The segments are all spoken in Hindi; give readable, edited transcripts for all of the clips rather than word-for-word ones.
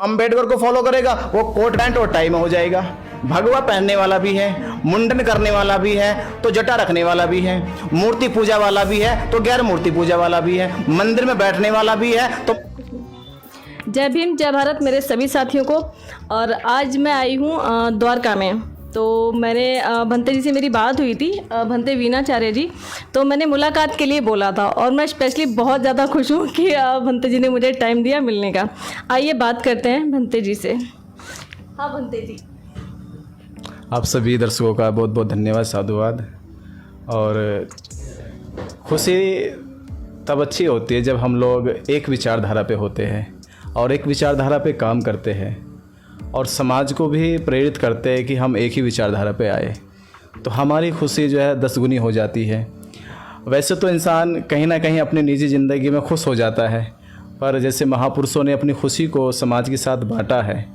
अंबेडकर को फॉलो करेगा वो कोट पैंट और टाई में हो जाएगा। भगवा पहनने वाला भी है, मुंडन करने वाला भी है, तो जटा रखने वाला भी है, मूर्ति पूजा वाला भी है, तो गैर मूर्ति पूजा वाला भी है, मंदिर में बैठने वाला भी है। तो जय भीम जय भारत मेरे सभी साथियों को। और आज मैं आई हूँ द्वारका में। तो मैंने भंते जी से मेरी बात हुई थी, भंते वीणाचार्य जी, तो मैंने मुलाकात के लिए बोला था और मैं स्पेशली बहुत ज़्यादा खुश हूँ कि भंते जी ने मुझे टाइम दिया मिलने का। आइए बात करते हैं भंते जी से। हाँ भंते जी, आप सभी दर्शकों का बहुत बहुत धन्यवाद, साधुवाद। और खुशी तब अच्छी होती है जब हम लोग एक विचारधारा पे होते हैं और एक विचारधारा पे काम करते हैं और समाज को भी प्रेरित करते हैं कि हम एक ही विचारधारा पे आए, तो हमारी खुशी जो है 10 गुनी हो जाती है। वैसे तो इंसान कहीं ना कहीं अपनी निजी ज़िंदगी में खुश हो जाता है, पर जैसे महापुरुषों ने अपनी खुशी को समाज के साथ बांटा है,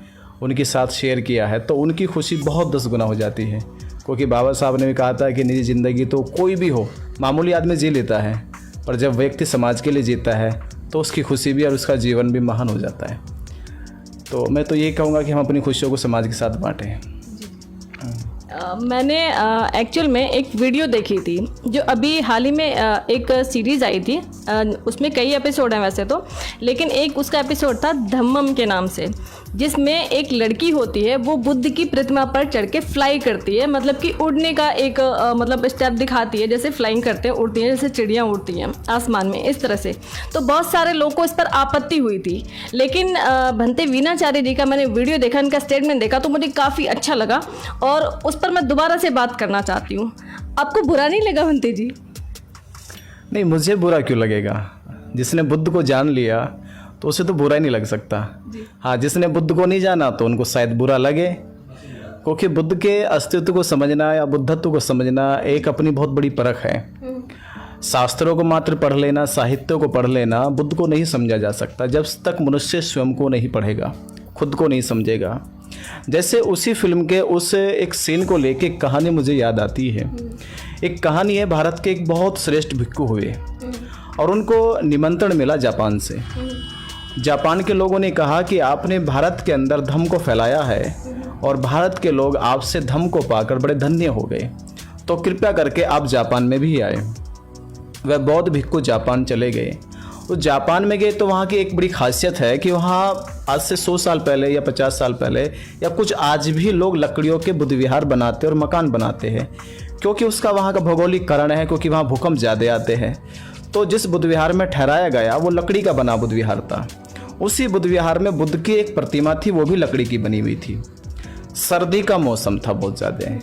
उनके साथ शेयर किया है, तो उनकी खुशी बहुत 10 गुना हो जाती है। क्योंकि बाबा साहब ने भी कहा था कि निजी ज़िंदगी तो कोई भी हो, मामूली आदमी जी लेता है, पर जब व्यक्ति समाज के लिए जीता है तो उसकी खुशी भी और उसका जीवन भी महान हो जाता है। तो मैं तो ये कहूँगा कि हम अपनी खुशियों को समाज के साथ बांटें। मैंने एक्चुअल में एक वीडियो देखी थी जो अभी हाल ही में एक सीरीज़ आई थी, उसमें कई एपिसोड हैं वैसे तो, लेकिन एक उसका एपिसोड था धम्मम के नाम से, जिसमें एक लड़की होती है वो बुद्ध की प्रतिमा पर चढ़ के फ्लाई करती है, मतलब कि उड़ने का एक मतलब स्टेप दिखाती है, जैसे फ्लाइंग करते हैं, उड़ती हैं जैसे चिड़ियाँ उड़ती हैं आसमान में, इस तरह से। तो बहुत सारे लोगों को इस पर आपत्ति हुई थी, लेकिन भंते वीणाचार्य जी का मैंने वीडियो देखा, इनका स्टेटमेंट देखा तो मुझे काफ़ी अच्छा लगा और उस पर मैं दोबारा से बात करना चाहती हूँ। आपको बुरा नहीं लगा भंते जी? नहीं, मुझे बुरा क्यों लगेगा? जिसने बुद्ध को जान लिया तो उसे तो बुरा ही नहीं लग सकता। हाँ, जिसने बुद्ध को नहीं जाना तो उनको शायद बुरा लगे, क्योंकि बुद्ध के अस्तित्व को समझना या बुद्धत्व को समझना एक अपनी बहुत बड़ी परख है। शास्त्रों को मात्र पढ़ लेना, साहित्य को पढ़ लेना बुद्ध को नहीं समझा जा सकता जब तक मनुष्य स्वयं को नहीं पढ़ेगा, खुद को नहीं समझेगा। जैसे उसी फिल्म के उस एक सीन को लेके एक कहानी मुझे याद आती है। एक कहानी है, भारत के एक बहुत श्रेष्ठ भिक्षु हुए और उनको निमंत्रण मिला जापान से। जापान के लोगों ने कहा कि आपने भारत के अंदर धम्म को फैलाया है और भारत के लोग आपसे धम्म को पाकर बड़े धन्य हो गए, तो कृपया करके आप जापान में भी आए। वह बौद्ध भिक्षु जापान चले गए। तो जापान में गए तो वहाँ की एक बड़ी खासियत है कि वहाँ आज से 100 साल पहले या 50 साल पहले या कुछ आज भी लोग लकड़ियों के बुद्ध विहार बनाते और मकान बनाते हैं, क्योंकि उसका वहाँ का भौगोलिक कारण है, क्योंकि वहाँ भूकंप ज़्यादा आते हैं। तो जिस बुद्ध विहार में ठहराया गया वो लकड़ी का बना बुद्ध विहार था। उसी बुद्ध विहार में बुद्ध की एक प्रतिमा थी, वो भी लकड़ी की बनी हुई थी। सर्दी का मौसम था बहुत ज़्यादा,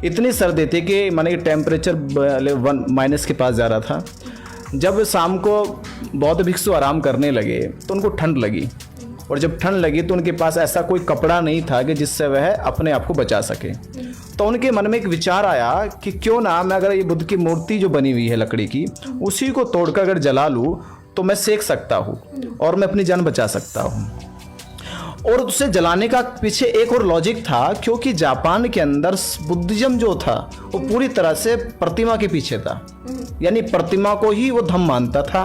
इतनी सर्दी थी कि माने टेम्परेचर -1 के पास जा रहा था। जब शाम को बौद्ध भिक्षु आराम करने लगे तो उनको ठंड लगी, और जब ठंड लगी तो उनके पास ऐसा कोई कपड़ा नहीं था कि जिससे वह अपने आप को बचा सके। तो उनके मन में एक विचार आया कि क्यों ना मैं अगर ये बुद्ध की मूर्ति जो बनी हुई है लकड़ी की, उसी को तोड़कर अगर जला लूँ तो मैं सेक सकता हूँ और मैं अपनी जान बचा सकता हूँ। और उसे जलाने का पीछे एक और लॉजिक था, क्योंकि जापान के अंदर बुद्धिज्म जो था वो पूरी तरह से प्रतिमा के पीछे था, यानी प्रतिमा को ही वो धर्म मानता था,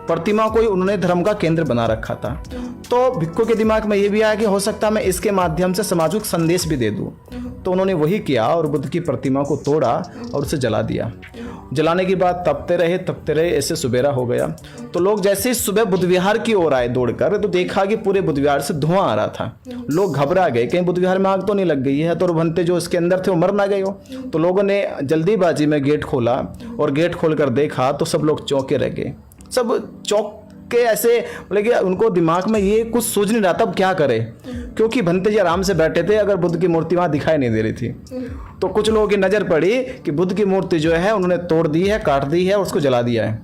प्रतिमा को ही उन्होंने धर्म का केंद्र बना रखा था। तो भिक्षु के दिमाग में ये भी आया कि हो सकता है मैं इसके माध्यम से समाज को संदेश भी दे दूं। तो उन्होंने वही किया और बुद्ध की प्रतिमा को तोड़ा और उसे जला दिया। जलाने के बाद तपते रहे, ऐसे सुबेरा हो गया। तो लोग जैसे ही सुबह बुद्ध विहार की ओर आए दौड़कर, तो देखा कि पूरे बुद्ध विहार से धुआं आ रहा था। लोग घबरा गए, कहीं बुद्ध विहार में आग तो नहीं लग गई है, तो भंते जो उसके अंदर थे वो मर ना गए हो। तो लोगों ने जल्दीबाजी में गेट खोला और गेट खोलकर देखा तो सब लोग चौंके रह गए। सब चौंक के ऐसे बोले कि उनको दिमाग में ये कुछ सूझ नहीं रहा था अब क्या करे, क्योंकि भंते जी आराम से बैठे थे, अगर बुद्ध की मूर्ति वहाँ दिखाई नहीं दे रही थी। तो कुछ लोगों की नज़र पड़ी कि बुद्ध की मूर्ति जो है उन्होंने तोड़ दी है, काट दी है और उसको जला दिया है।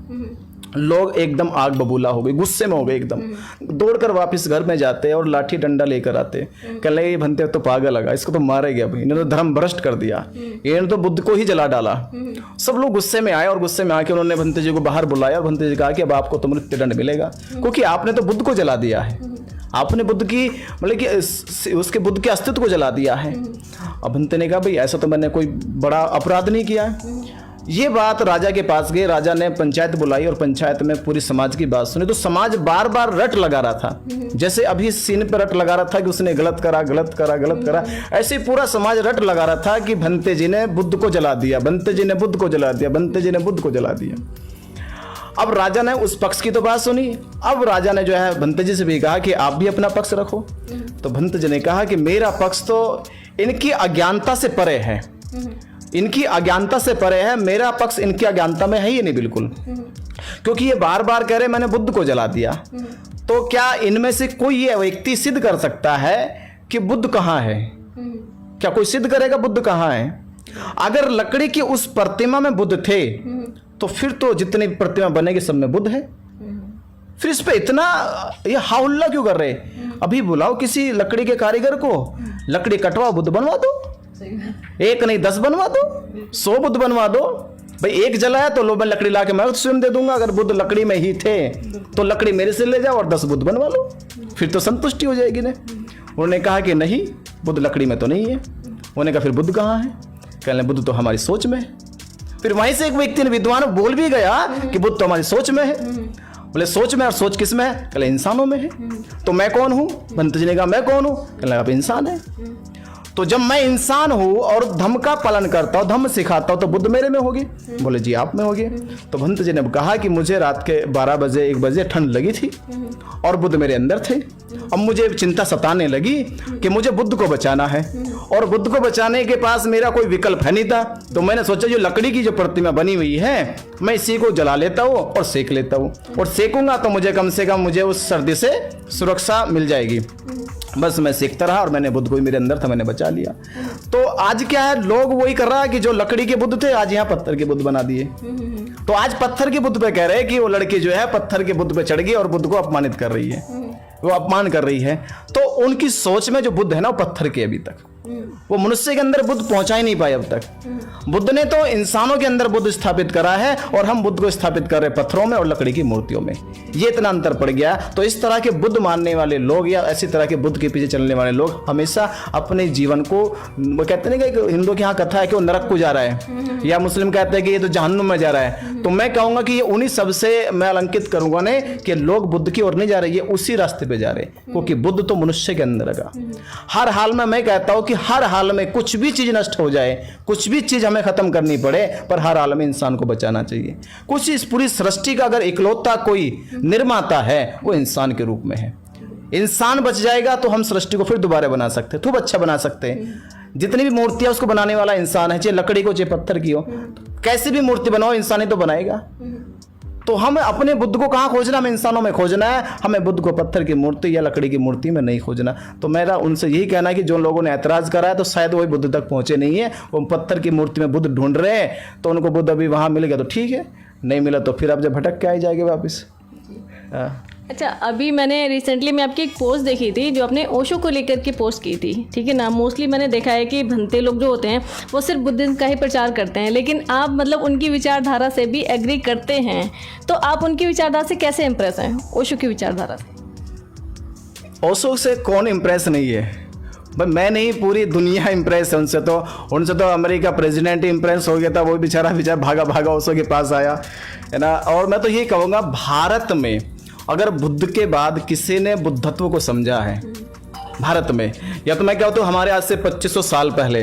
लोग एकदम आग बबूला हो गए, गुस्से में हो गए, एकदम दौड़कर वापस घर में जाते और लाठी डंडा लेकर आते। कह लगे ये भंते तो पागल लगा, इसको तो मारेगा भाई, इन्होंने तो धर्म भ्रष्ट कर दिया, इन्होंने तो बुद्ध को ही जला डाला। सब लोग गुस्से में आए और गुस्से में आके उन्होंने भंते जी को बाहर बुलाया और भंते जी कहा कि अब आपको तो मृत्युदंड मिलेगा, क्योंकि आपने तो बुद्ध को जला दिया है, आपने बुद्ध की मतलब कि उसके बुद्ध के अस्तित्व को जला दिया है। अब भंते ने कहा भाई ऐसा तो मैंने कोई बड़ा अपराध नहीं किया है, ये बात राजा के पास गई, राजा ने पंचायत बुलाई और पंचायत में पूरी समाज की बात सुनी। तो समाज बार बार रट लगा रहा था, जैसे अभी सीन पर रट लगा रहा था कि उसने गलत करा गलत करा गलत करा, ऐसे ही पूरा समाज रट लगा रहा था कि भंते जी ने बुद्ध को जला दिया, भंते जी ने बुद्ध को जला दिया, भंते जी ने बुद्ध को जला दिया। अब राजा ने उस पक्ष की तो बात सुनी। अब राजा ने जो है भंते जी से भी कहा कि आप भी अपना पक्ष रखो। तो भंते जी ने कहा कि मेरा पक्ष तो इनकी अज्ञानता से परे है, इनकी अज्ञानता से परे है, मेरा पक्ष इनकी अज्ञानता में है ही नहीं बिल्कुल, क्योंकि ये बार बार कह रहे मैंने बुद्ध को जला दिया। तो क्या इनमें से कोई ये व्यक्ति सिद्ध कर सकता है कि बुद्ध कहाँ है? क्या कोई सिद्ध करेगा बुद्ध कहाँ है? अगर लकड़ी की उस प्रतिमा में बुद्ध थे तो फिर तो जितनी प्रतिमा बनेगी सब में बुद्ध है। फिर इस पे इतना ये हाउल्ला क्यों कर रहे? अभी बुलाओ किसी लकड़ी के कारीगर को, लकड़ी कटवाओ, बुद्ध बनवा दो, एक नहीं 10 बनवा दो, 100 बुद्ध बनवा दो। भाई एक जलाया तो लो मैं लकड़ी ला के मैं स्वयं दे दूंगा, अगर बुद्ध लकड़ी में ही थे तो लकड़ी मेरे से ले जाओ और 10 बुद्ध बनवा लो, फिर तो संतुष्टि हो जाएगी ना। उन्होंने कहा कि नहीं, बुद्ध लकड़ी में तो नहीं है। उन्होंने कहा फिर बुद्ध कहाँ है? कहने बुद्ध तो हमारी सोच में है। फिर वहीं से एक व्यक्ति ने विद्वान बोल भी गया कि बुद्ध तो हमारी सोच में है। बोले सोच में, और सोच किस में है? कहले इंसानों में है। तो मैं कौन हूं? भंते जी ने कहा मैं कौन हूं? कहले आप इंसान है। तो जब मैं इंसान हूं और धम्म का पालन करता हूं, धम्म सिखाता हूं, तो बुद्ध मेरे में होगी? बोले जी आप में होगी। तो भंते जी ने कहा कि मुझे रात के 12 बजे 1 बजे ठंड लगी थी और बुद्ध मेरे अंदर थे। अब मुझे चिंता सताने लगी कि मुझे बुद्ध को बचाना है, और बुद्ध को बचाने के पास मेरा कोई विकल्प है नहीं था। तो मैंने सोचा जो लकड़ी की जो प्रतिमा बनी हुई है मैं इसी को जला लेता हूँ और सेक लेता हूँ, और सेकूंगा तो मुझे कम से कम मुझे उस सर्दी से सुरक्षा मिल जाएगी। बस मैं सीखता रहा और मैंने बुद्ध को मेरे अंदर था, मैंने बचा लिया। तो आज क्या है, लोग वही कर रहा है कि जो लकड़ी के बुद्ध थे आज यहाँ पत्थर के बुद्ध बना दिए। तो आज पत्थर के बुद्ध पे कह रहे हैं कि वो लड़की जो है पत्थर के बुद्ध पे चढ़ गई और बुद्ध को अपमानित कर रही है, वो अपमान कर रही है। तो उनकी सोच में जो बुद्ध है ना वो पत्थर के, अभी तक वो मनुष्य के अंदर बुद्ध पहुंचा ही नहीं पाए अब तक। बुद्ध ने तो इंसानों के अंदर बुद्ध स्थापित करा है और हम बुद्ध को स्थापित कर रहे पत्थरों में और लकड़ी की मूर्तियों में। ये इतना अंतर पड़ गया। तो इस तरह के बुद्ध मानने वाले लोग या ऐसी तरह के बुद्ध के पीछे चलने वाले लोग हमेशा अपने जीवन को, वो कहते हैं कि हिंदू के यहाँ कथा है कि वो नरक को जा रहा है, या मुस्लिम कहते हैं कि ये तो जहन्नुम में जा रहा है। तो मैं कहूंगा कि ये उन्हीं सबसे मैं अलंकित करूंगा ने कि लोग बुद्ध की ओर नहीं जा रहे, ये उसी रास्ते पे जा रहे, क्योंकि बुद्ध तो मनुष्य के अंदर लगा। हर हाल में मैं कहता हूं कि हर हाल में कुछ भी चीज नष्ट हो जाए, कुछ भी चीज हमें खत्म करनी पड़े, पर हर हाल में इंसान को बचाना चाहिए। कुछ इस पूरी सृष्टि का अगर इकलौता कोई निर्माता है वो इंसान के रूप में है। इंसान बच जाएगा तो हम सृष्टि को फिर दोबारा बना सकते हैं, खूब अच्छा बना सकते हैं। जितनी भी मूर्तियां उसको बनाने वाला इंसान है, चाहे लकड़ी को चाहे पत्थर की हो, कैसी भी मूर्ति बनाओ इंसान ही तो बनाएगा। तो हमें अपने बुद्ध को कहाँ खोजना? हमें इंसानों में खोजना है। हमें बुद्ध को पत्थर की मूर्ति या लकड़ी की मूर्ति में नहीं खोजना। तो मेरा उनसे यही कहना है कि जो लोगों ने ऐतराज करा है तो शायद वही बुद्ध तक पहुंचे नहीं है, वो पत्थर की मूर्ति में बुद्ध ढूंढ रहे हैं। तो उनको बुद्ध अभी वहां मिल गया तो ठीक है, नहीं मिला तो फिर अब जब भटक के आ जाएंगे वापस। अच्छा, अभी मैंने रिसेंटली में आपकी एक पोस्ट देखी थी जो आपने ओशो को लेकर के पोस्ट की थी, ठीक है ना। मोस्टली मैंने देखा है कि भंते लोग जो होते हैं वो सिर्फ बुद्धिज्म का ही प्रचार करते हैं, लेकिन आप मतलब उनकी विचारधारा से भी एग्री करते हैं। तो आप उनकी विचारधारा से कैसे इम्प्रेस हैं, ओशो की विचारधारा से? ओशो से कौन इम्प्रेस नहीं है भाई? मैं नहीं, पूरी दुनिया इम्प्रेस है उनसे। तो अमेरिका प्रेसिडेंट ही इम्प्रेस हो गया था, वो बेचारा भागा भागा ओशो के पास आया है ना। और मैं तो ये कहूँगा भारत में अगर बुद्ध के बाद किसी ने बुद्धत्व को समझा है भारत में, या तो मैं क्या होता हूँ, हमारे आज से 2500 साल पहले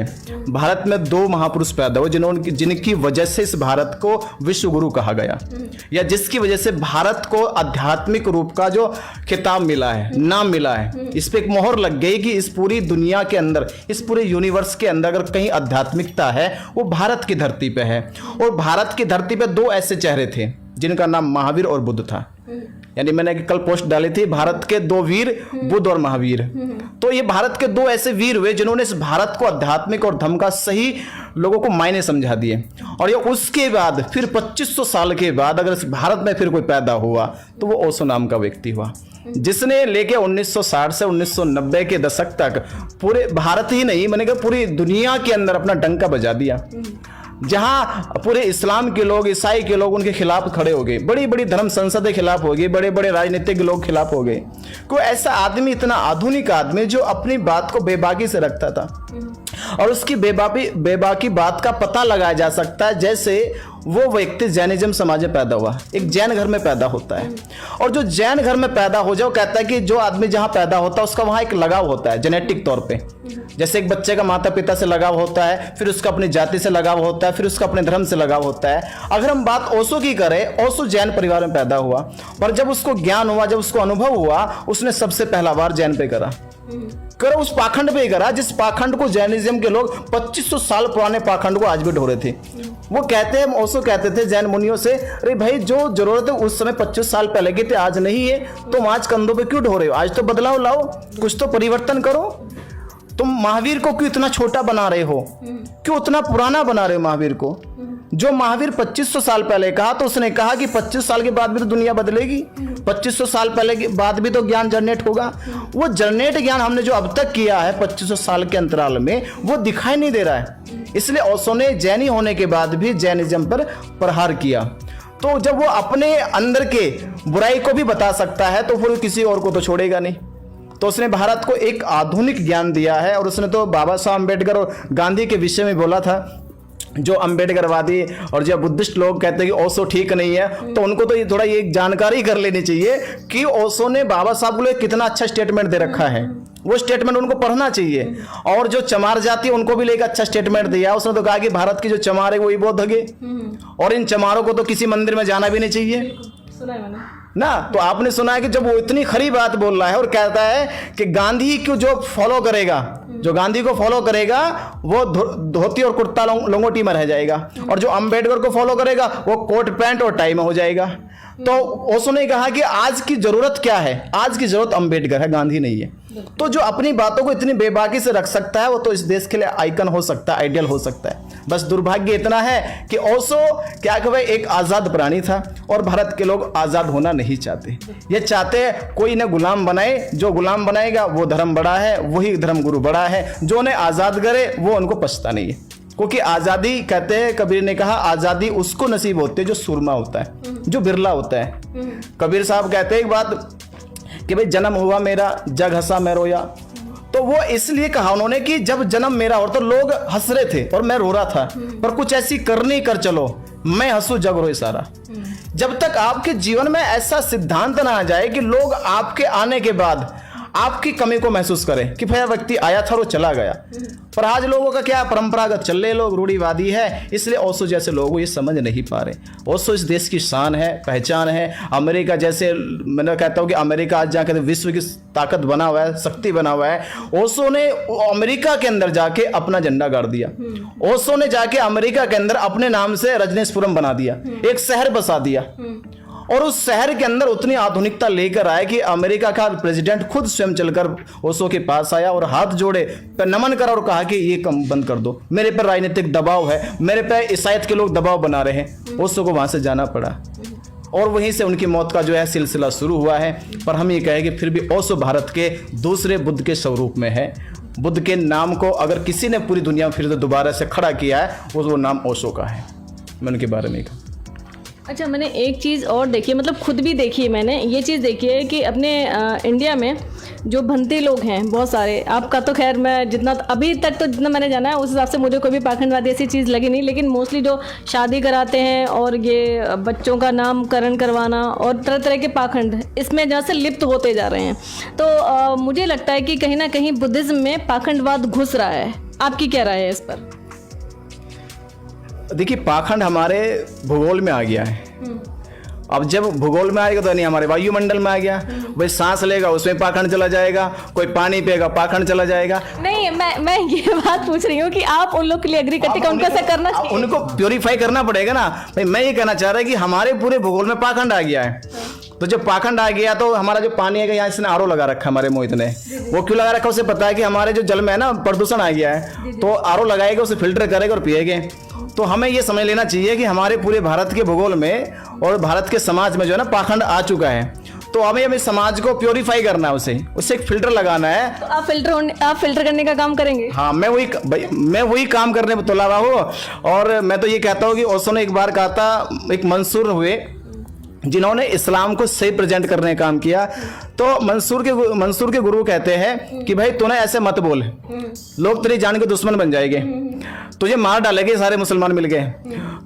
भारत में 2 महापुरुष पैदा हुए जिनकी वजह से इस भारत को विश्व गुरु कहा गया, या जिसकी वजह से भारत को आध्यात्मिक रूप का जो खिताब मिला है, नाम मिला है। इस पे एक मोहर लग गई कि इस पूरी दुनिया के अंदर, इस पूरे यूनिवर्स के अंदर अगर कहीं आध्यात्मिकता है वो भारत की धरती पे है। और भारत की धरती पे 2 ऐसे चेहरे थे जिनका नाम महावीर और बुद्ध था। यानी मैंने कल पोस्ट डाली थी, भारत के 2 वीर, बुद्ध और महावीर। तो ये भारत के 2 ऐसे वीर हुए जिन्होंने इस भारत को आध्यात्मिक और धर्म का सही लोगों को मायने समझा दिए। और ये उसके बाद फिर 2500 साल के बाद अगर इस भारत में फिर कोई पैदा हुआ तो वो ओशो नाम का व्यक्ति हुआ, जिसने लेके 1960 से 1990 के दशक तक पूरे भारत ही नहीं, मैंने कहा पूरी दुनिया के अंदर अपना डंका बजा दिया। जहां पूरे इस्लाम के लोग, ईसाई के लोग उनके खिलाफ खड़े हो गए, बड़ी बड़ी धर्म संसदें खिलाफ हो गई, बड़े बड़े राजनीतिक लोग खिलाफ हो गए। कोई ऐसा आदमी, इतना आधुनिक आदमी जो अपनी बात को बेबाकी से रखता था, और उसकी बेबाकी बात का पता लगाया जा सकता है। जैसे वो व्यक्ति जैनिज्म समाज में पैदा हुआ, एक जैन घर में पैदा होता है, और जो जैन घर में पैदा हो जाए, वो कहता है कि जो आदमी जहां पैदा होता है उसका वहां एक लगाव होता है जेनेटिक तौर पे। जैसे एक बच्चे का माता पिता से लगाव होता है, फिर उसका अपनी जाति से लगाव होता है, फिर उसका अपने धर्म से लगाव होता है। अगर हम बात ओशो की करें, ओशो जैन परिवार में पैदा हुआ, पर जब उसको ज्ञान हुआ, जब उसको अनुभव हुआ, उसने सबसे पहला बार जैन पे करा उस पाखंड पे ही करा जिस पाखंड को जैनिज्म के लोग 2500 साल पुराने पाखंड को आज भी ढो रहे थे। वो कहते हैं, ओशो कहते थे जैन मुनियों से, अरे भाई जो जरूरत है उस समय 25 साल पहले की थी, आज नहीं है, तुम आज कंधों पे क्यों ढो रहे हो? आज तो बदलाव लाओ, कुछ तो परिवर्तन करो। तुम महावीर को क्यों इतना छोटा बना रहे हो, क्यों उतना पुराना बना रहे हो महावीर को? जो महावीर 2500 साल पहले कहा, तो उसने कहा कि 25 साल के बाद भी तो दुनिया बदलेगी, 2500 साल पहले के बाद भी तो ज्ञान जनरेट होगा। वो जनरेट ज्ञान हमने जो अब तक किया है 2500 साल के अंतराल में, वो दिखाई नहीं दे रहा है। इसलिए ओशो ने जैनी होने के बाद भी जैनिज्म पर प्रहार किया। तो जब वो अपने अंदर के बुराई को भी बता सकता है, तो फिर किसी और को तो छोड़ेगा नहीं। तो उसने भारत को एक आधुनिक ज्ञान दिया है। और उसने तो बाबा साहब अम्बेडकर और गांधी के विषय में बोला था, जो अम्बेडकरवादी और जो बुद्धिस्ट लोग कहते हैं कि ओशो ठीक नहीं है, तो उनको तो ये थोड़ा ये जानकारी कर लेनी चाहिए कि ओशो ने बाबा साहब को लिए कितना अच्छा स्टेटमेंट दे रखा है। वो स्टेटमेंट उनको पढ़ना चाहिए। और जो चमार जाति उनको भी लेकर अच्छा स्टेटमेंट दिया। उसने तो कहा कि भारत की जो चमार है वही बौद्ध है, और इन चमारों को तो किसी मंदिर में जाना भी नहीं चाहिए ना। तो आपने सुना है कि जब वो इतनी खरी बात बोल रहा है और कहता है कि गांधी को जो फॉलो करेगा, जो गांधी को फॉलो करेगा वो धोती और कुर्ता लंगोटी में रह जाएगा, और जो अंबेडकर को फॉलो करेगा वो कोट पैंट और टाई में हो जाएगा। तो ओशो ने कहा कि आज की जरूरत क्या है? आज की जरूरत अंबेडकर है, गांधी नहीं है। तो जो अपनी बातों को इतनी बेबाकी से रख सकता है, वो तो इस देश के लिए आइकन हो सकता है, आइडियल हो सकता है। बस दुर्भाग्य इतना है कि ओशो क्या कहे एक आजाद प्राणी था, और भारत के लोग आजाद होना नहीं चाहते। ये चाहते हैं कोई ने गुलाम बनाए, जो गुलाम बनाएगा वो धर्म बड़ा है, वही धर्म गुरु बड़ा है। जो उन्हें आजाद करे वो उनको पछता नहीं है, क्योंकि आजादी कहते हैं, कबीर ने कहा आजादी उसको नसीब होती है जो सुरमा होता है, जो बिरला होता है। कबीर साहब कहते हैं एक बात कि भाई जन्म हुआ मेरा जग हंसा मैं रोया। तो वो इसलिए कहा उन्होंने कि जब जन्म मेरा हो तो लोग हंस रहे थे और मैं रो रहा था, पर कुछ ऐसी करनी कर चलो मैं हंसू जग रोए सारा। जब तक आपके जीवन में ऐसा सिद्धांत ना आ जाए कि लोग आपके आने के बाद आपकी कमी को महसूस करें कि भाई व्यक्ति आया था और वो चला गया। पर आज लोगों का क्या परंपरागत चल रहे लोग, रूढ़िवादी है, इसलिए ओशो जैसे लोग ये समझ नहीं पा रहे। ओशो इस देश की शान है, पहचान है। अमेरिका जैसे, मैं कहता हूँ कि अमेरिका आज जाकर विश्व की ताकत बना हुआ है, शक्ति बना हुआ है। ओशो ने अमेरिका के अंदर जाके अपना झंडा गाड़ दिया। ओशो ने जाके अमेरिका के अंदर अपने नाम से रजनीशपुरम बना दिया, एक शहर बसा दिया, और उस शहर के अंदर उतनी आधुनिकता लेकर आए कि अमेरिका का प्रेसिडेंट खुद स्वयं चलकर ओशो के पास आया और हाथ जोड़े, पर नमन करा और कहा कि ये कम बंद कर दो, मेरे पर राजनीतिक दबाव है, मेरे पर ईसाईयत के लोग दबाव बना रहे हैं। ओशो को वहां से जाना पड़ा, और वहीं से उनकी मौत का जो है सिलसिला शुरू हुआ है। पर हम ये कहें कि फिर भी ओशो भारत के दूसरे बुद्ध के स्वरूप में है। बुद्ध के नाम को अगर किसी ने पूरी दुनिया में फिर से दोबारा से खड़ा किया है, वो नाम ओशो का है। मैं उनके बारे में कहा। अच्छा, मैंने एक चीज़ और देखी है, मतलब खुद भी देखी है मैंने, ये चीज़ देखी है कि अपने इंडिया में जो भंते लोग हैं बहुत सारे, आपका तो खैर मैं जितना अभी तक तो जितना मैंने जाना है उस हिसाब से मुझे कोई भी पाखंडवादी ऐसी चीज़ लगी नहीं, लेकिन मोस्टली जो शादी कराते हैं और ये बच्चों का नामकरण करवाना और तरह तरह के पाखंड, इसमें जहाँ से लिप्त होते जा रहे हैं। तो मुझे लगता है कि कहीं ना कहीं बुद्धिज़्म में पाखंडवाद घुस रहा है। आपकी क्या राय है इस पर? देखिए, पाखंड हमारे भूगोल में आ गया है। अब जब भूगोल में आएगा तो नहीं, हमारे वायुमंडल में आ गया। भाई सांस लेगा उसमें पाखंड चला जाएगा, कोई पानी पिएगा पाखंड चला जाएगा। नहीं, मैं ये बात पूछ रही हूँ कि आप उन लोग के लिए एग्री करते हैं उनको ऐसा करना चाहिए? उनको प्योरीफाई करना पड़ेगा ना भाई। मैं ये कहना चाह रहा है कि हमारे पूरे भूगोल में पाखंड आ गया है। तो जब पाखंड आ गया तो हमारा जो पानी है, यहाँ इसने आरओ लगा रखा है हमारे मोहित ने, वो क्यों लगा रखा उसे पता है कि हमारे जो जल में है ना प्रदूषण आ गया है, तो आरओ लगाएगा, उसे फिल्टर करेगा और पिएगा। तो हमें ये समझ लेना चाहिए कि हमारे पूरे भारत के भूगोल में और भारत के समाज में जो है ना पाखंड आ चुका है। तो हमें समाज को प्योरीफाई करना है, उसे एक फिल्टर लगाना है। तो आप फिल्टर करने का काम करेंगे? हाँ, मैं वही काम करने में तुला हुआ हूँ। और मैं तो ये कहता हूँ कि ओशो ने एक बार कहा था, एक मंसूर हुए जिन्होंने इस्लाम को सही प्रेजेंट करने का काम किया। तो मंसूर के गुरु कहते हैं कि भाई तूने ऐसे मत बोल, लोग तेरी जान के दुश्मन बन जाएंगे, तुझे मार डालेंगे सारे मुसलमान मिल गए।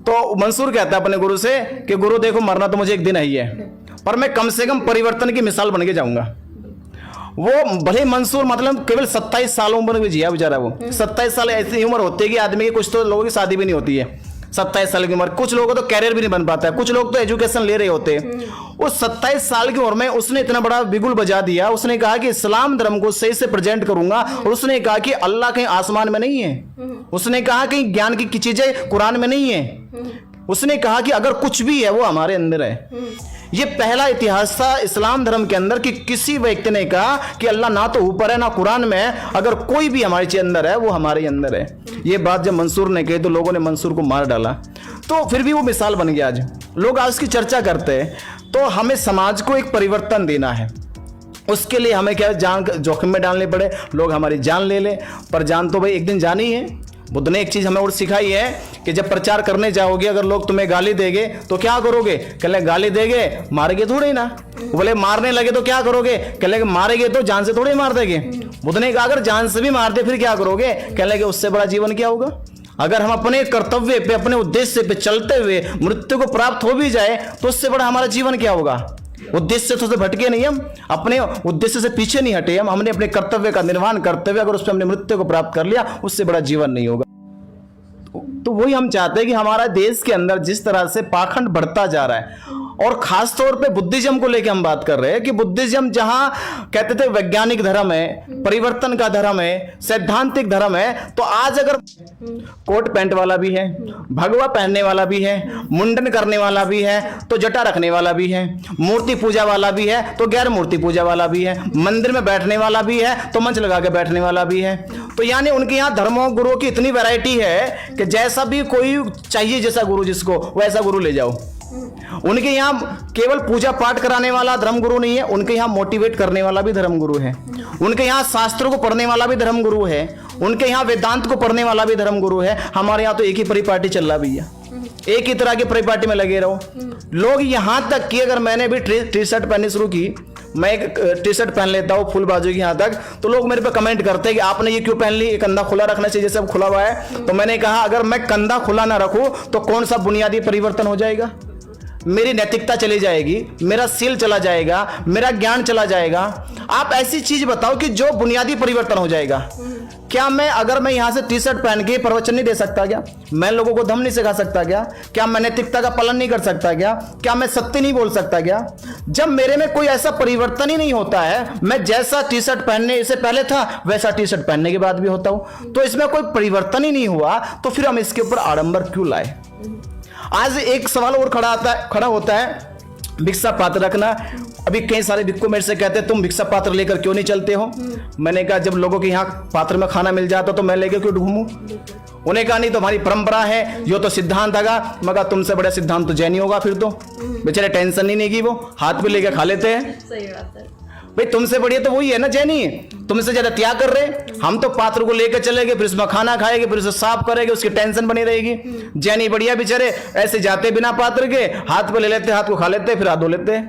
तो मंसूर कहता है अपने गुरु से कि गुरु देखो, मरना तो मुझे एक दिन ही है, पर मैं कम से कम परिवर्तन की मिसाल बन के जाऊंगा। वो भले मंसूर मतलब केवल 27 साल उम्र में जिया बेचारा। वो 27 साल ऐसी उम्र होती है कि आदमी की, कुछ तो लोगों की शादी भी नहीं होती है 27 साल की उम्र, कुछ लोगों को तो कैरियर भी नहीं बन पाता है, कुछ लोग तो एजुकेशन ले रहे होते हैं। उस 27 साल की उम्र में उसने इतना बड़ा बिगुल बजा दिया। उसने कहा कि इस्लाम धर्म को सही से प्रेजेंट करूंगा, और उसने कहा कि अल्लाह कहीं आसमान में नहीं है, उसने कहा कि ज्ञान की चीजें कुरान में नहीं है, उसने कहा कि अगर कुछ भी है वो हमारे अंदर है। ये पहला इतिहास था इस्लाम धर्म के अंदर कि किसी व्यक्ति ने कहा कि अल्लाह ना तो ऊपर है ना कुरान में है, अगर कोई भी हमारे अंदर है वो हमारे अंदर है। ये बात जब मंसूर ने कही तो लोगों ने मंसूर को मार डाला। तो फिर भी वो मिसाल बन गया। आज लोग आज की चर्चा करते हैं। तो हमें समाज को एक परिवर्तन देना है, उसके लिए हमें क्या जान जोखिम में डालने पड़े। लोग हमारी जान ले ले, पर जान तो भाई एक दिन जानी है। बुद्ध ने एक चीज हमें और सिखाई है कि जब प्रचार करने जाओगे, अगर लोग तुम्हें गाली देंगे तो क्या करोगे? कहले गाली देंगे, मारेंगे थोड़े ना। बोले मारने लगे तो क्या करोगे? कहले मारेंगे तो जान से थोड़े मार देंगे। बुद्ध ने कहा अगर जान से भी मार दे फिर क्या करोगे? कहले कि उससे बड़ा जीवन क्या होगा? अगर हम अपने कर्तव्य पे, अपने उद्देश्य पे चलते हुए मृत्यु को प्राप्त हो भी जाए तो उससे बड़ा हमारा जीवन क्या होगा? उद्देश्य से भटके नहीं, हम अपने उद्देश्य से पीछे नहीं हटे, हमने अपने कर्तव्य का निर्वहन करते हुए अगर उस पर हमने मृत्यु को प्राप्त कर लिया, उससे बड़ा जीवन नहीं होगा। तो वही हम चाहते हैं कि हमारा देश के अंदर जिस तरह से पाखंड बढ़ता जा रहा है, और खास तौर पे बुद्धिज्म को लेकर हम बात कर रहे हैं कि बुद्धिज्म जहां कहते थे वैज्ञानिक धर्म है, परिवर्तन का धर्म है, सैद्धांतिक धर्म है, तो आज अगर कोट पैंट वाला भी है, भगवा पहनने वाला भी है, मुंडन करने वाला भी है, तो जटा रखने वाला भी है, मूर्ति पूजा वाला भी है, तो गैर मूर्ति पूजा वाला भी है, मंदिर में बैठने वाला भी है, तो मंच लगा के बैठने वाला भी है। तो यानी उनके यहाँ धर्मों गुरुओं की इतनी वैरायटी है कि जैसा भी कोई चाहिए, जैसा गुरु जिसको वैसा गुरु ले जाओ। उनके यहाँ केवल पूजा पाठ कराने वाला धर्म गुरु नहीं है, उनके यहाँ मोटिवेट करने वाला भी धर्म गुरु है, उनके यहाँ शास्त्रों को पढ़ने वाला भी धर्म गुरु है, उनके यहाँ वेदांत को पढ़ने वाला भी धर्म गुरु है। हमारे यहाँ तो एक ही परिपाटी चल रहा भैया, एक ही तरह के परिपाटी में लगे रहो। लोग यहाँ तक कि अगर मैंने भी टी शर्ट पहननी शुरू की, मैं एक टी शर्ट पहन लेता हूँ फुल बाजू की यहाँ तक, तो लोग मेरे पे कमेंट करते हैं कि आपने ये क्यों पहन ली, कंधा खुला रखना चाहिए जैसे अब खुला हुआ है। तो मैंने कहा अगर मैं कंधा खुला ना रखूं तो कौन सा बुनियादी परिवर्तन हो जाएगा? मेरी नैतिकता चली जाएगी, मेरा सील चला जाएगा, मेरा ज्ञान चला जाएगा। आप ऐसी चीज बताओ कि जो बुनियादी परिवर्तन हो जाएगा। क्या मैं अगर मैं यहां से टी शर्ट पहन के प्रवचन नहीं दे सकता क्या? मैं लोगों को धम्म नहीं सिखा सकता क्या? क्या मैं नैतिकता का पालन नहीं कर सकता क्या? क्या मैं सत्य नहीं बोल सकता क्या? जब मेरे में कोई ऐसा परिवर्तन ही नहीं होता है, मैं जैसा टी शर्ट पहनने से पहले था वैसा टी शर्ट पहनने के बाद भी होता हूं, तो इसमें कोई परिवर्तन ही नहीं हुआ, तो फिर हम इसके ऊपर आडंबर क्यों लाए? आज एक सवाल और खड़ा होता है, भिक्षा पात्र रखना। अभी कई सारे भिक्खु मेरे से कहते हैं तुम भिक्षा पात्र लेकर क्यों नहीं चलते हो? मैंने कहा जब लोगों के यहाँ पात्र में खाना मिल जाता तो मैं लेकर क्यों घूमूं? उन्हें कहा नहीं तो हमारी परंपरा है, यो तो सिद्धांत आगा। मगर तुमसे बड़ा सिद्धांत तो जैन ही होगा फिर तो। बेचारे टेंशन ही नहीं की, वो हाथ पे लेकर खा लेते हैं। सही बात है भाई, तुमसे बढ़िया तो वही है ना जैनी, तुमसे ज्यादा त्याग कर रहे। हम तो पात्र को लेकर चलेंगे, फिर उसमें खाना खाएंगे, फिर उसे साफ करेंगे, उसकी टेंशन बनी रहेगी। जैनी बढ़िया बेचारे ऐसे जाते बिना पात्र के, हाथ पे ले लेते, हाथ को खा लेते, फिर हाथ धो लेते,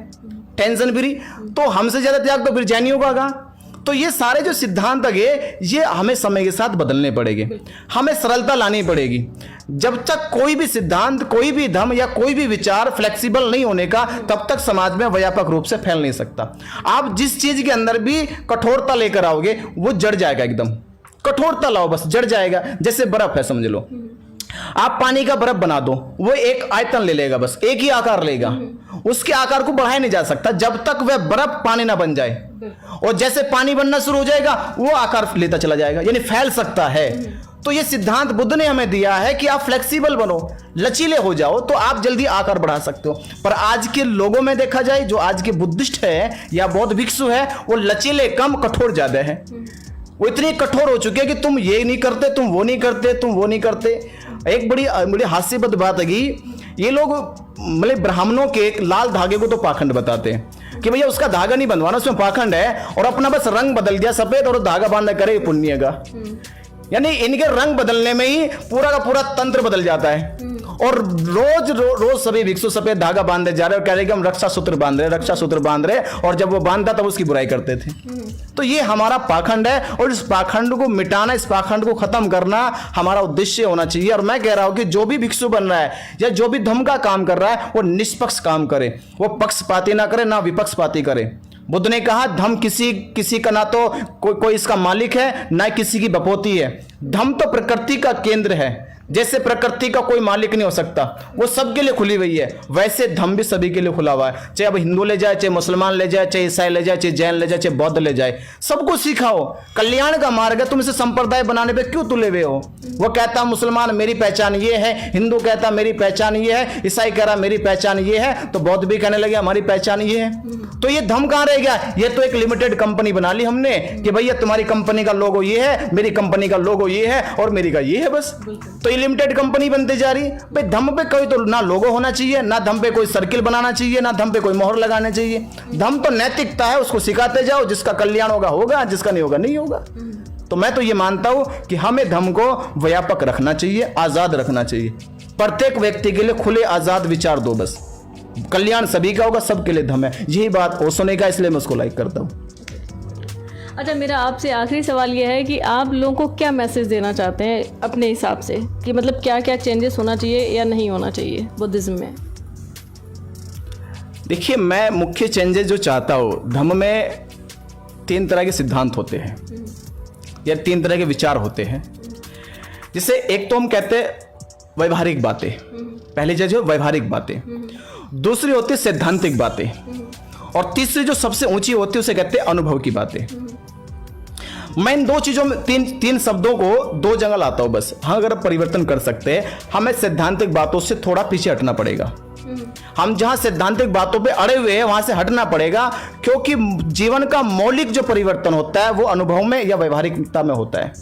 टेंशन फ्री। तो हमसे ज्यादा त्याग तो फिर जैनियों का। तो ये सारे जो सिद्धांत है ये हमें समय के साथ बदलने पड़ेंगे, हमें सरलता लानी पड़ेगी। जब तक कोई भी सिद्धांत, कोई भी धर्म या कोई भी विचार फ्लेक्सिबल नहीं होने का, तब तक समाज में व्यापक रूप से फैल नहीं सकता। आप जिस चीज के अंदर भी कठोरता लेकर आओगे वो जड़ जाएगा, एकदम कठोरता लाओ बस जड़ जाएगा। जैसे बर्फ है समझ लो, आप पानी का बर्फ बना दो, वो एक आयतन ले लेगा, बस एक ही आकार लेगा, उसके आकार को बढ़ाया नहीं जा सकता जब तक वह बर्फ पानी ना बन जाए। और जैसे पानी बनना शुरू हो जाएगा वो आकार लेता चला जाएगा, यानी फैल सकता है। तो ये सिद्धांत बुद्ध ने हमें दिया है कि आप फ्लेक्सिबल बनो, लचीले हो जाओ, तो आप जल्दी आकार बढ़ा सकते हो। पर आज के लोगों में देखा जाए, जो आज के बुद्धिस्ट है या बौद्ध भिक्षु है, वो लचीले कम, कठोर ज्यादा है। वो इतने कठोर हो चुके हैं कि तुम ये नहीं करते, तुम वो नहीं करते, तुम वो नहीं करते। एक बड़ी हास्यपद बात है कि ये लोग मतलब ब्राह्मणों के लाल धागे को तो पाखंड बताते हैं कि भैया उसका धागा नहीं बंधवाना, उसमें पाखंड है, और अपना बस रंग बदल दिया सफेद और धागा बांधा करे पुण्य का। यानी इनके रंग बदलने में ही पूरा का पूरा तंत्र बदल जाता है। और रोज सभी भिक्षु सफेद धागा बांधे जा रहे और कह रहे कि हम रक्षा सूत्र बांध रहे, और जब वो बांधता तब उसकी बुराई करते थे। तो ये हमारा पाखंड है, और इस पाखंड को मिटाना, इस पाखंड को खत्म करना हमारा उद्देश्य होना चाहिए। और मैं कह रहा हूं कि जो भी भिक्षु बन रहा है या जो भी धर्म का काम कर रहा है वो निष्पक्ष काम करे, वो पक्षपाती ना करे, ना विपक्षपाती करे। बुद्ध ने कहा धर्म किसी का ना तो कोई इसका मालिक है, ना किसी की बपोती है। धर्म तो प्रकृति का केंद्र है, जैसे प्रकृति का कोई मालिक नहीं हो सकता, वो सबके लिए खुली हुई है, वैसे धर्म भी सभी के लिए खुला हुआ है। चाहे अब हिंदू ले जाए, चाहे मुसलमान ले जाए, चाहे ईसाई ले जाए, चाहे जैन ले जाए, चाहे बौद्ध ले जाए, सबको सिखाओ। कल्याण का मार्ग है, तुम इसे संप्रदाय बनाने पे क्यों तुले हुए हो? वो कहता मुसलमान मेरी पहचान ये है, हिंदू कहता मेरी पहचान ये है, ईसाई कह रहा मेरी पहचान ये है, तो बौद्ध भी कहने लगे हमारी पहचान ये है। तो ये धर्म कहां रह गया? ये तो एक लिमिटेड कंपनी बना ली हमने कि भैया तुम्हारी कंपनी का लोगो ये है, मेरी कंपनी का लोगो ये है, और मेरी का ये है, बस। तो लिमिटेड कंपनी बनती जा रही। भाई धम पे कोई तो ना लोगो होना चाहिए, ना धम पे कोई सर्किल बनाना चाहिए, ना धम पे कोई मोहर लगाना चाहिए। धम तो नैतिकता है, उसको सिखाते जाओ, जिसका कल्याण होगा होगा, जिसका नहीं होगा नहीं होगा। तो मैं तो ये मानता हूं कि हमें धम को व्यापक रखना चाहिए, आजाद रखना चाहिए। प्रत्येक व्यक्ति के लिए खुले आजाद विचार दो, बस। कल्याण सभी का होगा, सबके लिए धम है। यही बात ओशो ने कहा, इसलिए मैं उसको लाइक करता हूं। अच्छा, मेरा आपसे आखिरी सवाल यह है कि आप लोगों को क्या मैसेज देना चाहते हैं अपने हिसाब से, कि मतलब क्या क्या चेंजेस होना चाहिए या नहीं होना चाहिए बुद्धिज्म में? देखिए, मैं मुख्य चेंजेस जो चाहता हूँ, धम्म में 3 तरह के सिद्धांत होते हैं या 3 तरह के विचार होते हैं। जैसे एक तो हम कहते हैं व्यवहारिक बातें, पहली चीज है व्यवहारिक बातें, दूसरी होती है सैद्धांतिक बातें, और तीसरी जो सबसे ऊंची होती है उसे कहते हैं अनुभव की बातें। मैं इन 2 चीजों में तीन शब्दों को 2 जगह लाता हूं, बस। हाँ, अगर परिवर्तन कर सकते हैं, हमें सैद्धांतिक बातों से थोड़ा पीछे हटना पड़ेगा। हम जहां सैद्धांतिक बातों पे अड़े हुए हैं वहां से हटना पड़ेगा, क्योंकि जीवन का मौलिक जो परिवर्तन होता है वो अनुभव में या व्यवहारिकता में होता है।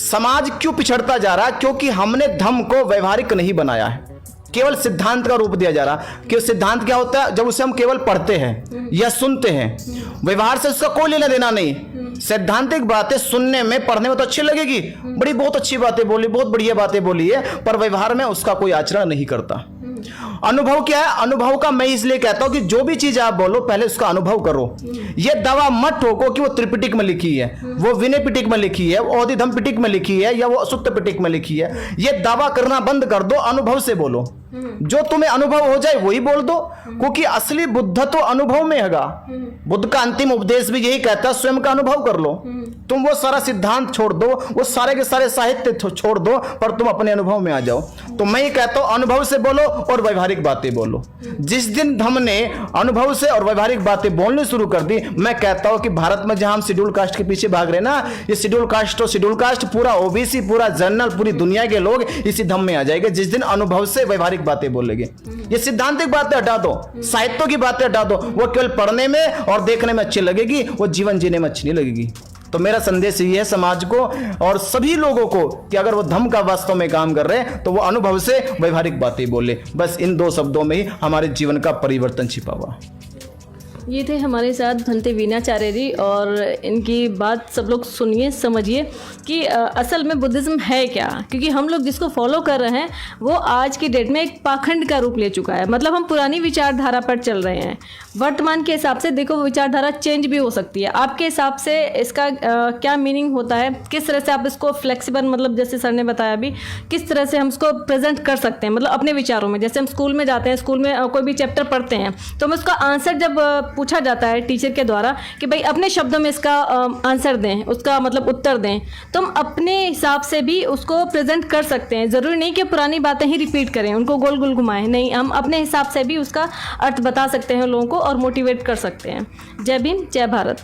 समाज क्यों पिछड़ता जा रहा है? क्योंकि हमने धर्म को व्यवहारिक नहीं बनाया है, केवल सिद्धांत का रूप दिया जा रहा। कि सिद्धांत क्या होता है? जब उसे हम केवल पढ़ते हैं या सुनते हैं, व्यवहार से उसका कोई लेना देना नहीं। सैद्धांतिक बातें सुनने में, पढ़ने में तो अच्छी लगेगी, बहुत अच्छी बातें बोली, बहुत बढ़िया बातें बोली है, पर व्यवहार में उसका कोई आचरण नहीं करता। अनुभव क्या है? अनुभव का मैं इसलिए कहता हूं कि जो भी चीज आप बोलो पहले उसका अनुभव करो। यह दवा मत ठोको कि वो त्रिपिटक में लिखी है, वो विनय पिटक में लिखी है, वो औधिधम पिटक में लिखी है, या वो सुत्त पिटक में लिखी है। यह दावा करना बंद कर दो, अनुभव से बोलो। जो तुम्हें अनुभव हो जाए वही बोल दो, क्योंकि असली बुद्ध तो अनुभव में हैगा। बुद्ध का अंतिम उपदेश भी यही कहता है, स्वयं का अनुभव कर लो। तुम वो सारा सिद्धांत छोड़ दो, वो सारे के सारे साहित्य छोड़ दो, पर तुम अपने अनुभव में आ जाओ। तो मैं ये कहता हूं, अनुभव से बोलो और व्यवहारिक बातें बोलो। जिस दिन धम्म ने अनुभव से और व्यवहारिक बातें बोलनी शुरू कर दी, मैं कहता हूं कि भारत में जहां हम शेड्यूल कास्ट के पीछे भाग रहे ना, ये शेड्यूल कास्ट पूरा ओबीसी, पूरा जनरल, पूरी दुनिया के लोग इसी धम्म में आ जाएंगे जिस दिन अनुभव से व्यवहारिक बातें बोलेंगे। ये सिद्धांतिक बातें हटा दो, साहित्यों की बातें हटा दो, वो केवल पढ़ने में और देखने में अच्छी लगेगी, वो जीवन जीने में अच्छी नहीं लगेगी। तो मेरा संदेश ये है समाज को और सभी लोगों को कि अगर वो धम्म का वास्तव में काम कर रहे हैं तो वो अनुभव से व्यवहारिक बातें बोले। बस इन 2 शब्दों में ही हमारे जीवन का परिवर्तन छिपा हुआ। ये थे हमारे साथ भंते वीणाचार्य जी, और इनकी बात सब लोग सुनिए, समझिए कि असल में बुद्धिज़्म है क्या। क्योंकि हम लोग जिसको फॉलो कर रहे हैं वो आज की डेट में एक पाखंड का रूप ले चुका है। मतलब हम पुरानी विचारधारा पर चल रहे हैं। वर्तमान के हिसाब से देखो, विचारधारा चेंज भी हो सकती है। आपके हिसाब से इसका क्या मीनिंग होता है, किस तरह से आप इसको फ्लेक्सिबल, मतलब जैसे सर ने बताया अभी, किस तरह से हम इसको प्रेजेंट कर सकते हैं, मतलब अपने विचारों में। जैसे हम स्कूल में जाते हैं, स्कूल में कोई भी चैप्टर पढ़ते हैं, तो हम उसका आंसर जब पूछा जाता है टीचर के द्वारा कि भाई अपने शब्दों में इसका आंसर दें, उसका मतलब उत्तर दें, तो हम अपने हिसाब से भी उसको प्रेजेंट कर सकते हैं। ज़रूरी नहीं कि पुरानी बातें ही रिपीट करें, उनको गोल गोल घुमाएं, नहीं, हम अपने हिसाब से भी उसका अर्थ बता सकते हैं लोगों को और मोटिवेट कर सकते हैं। जय भीम, जय भारत।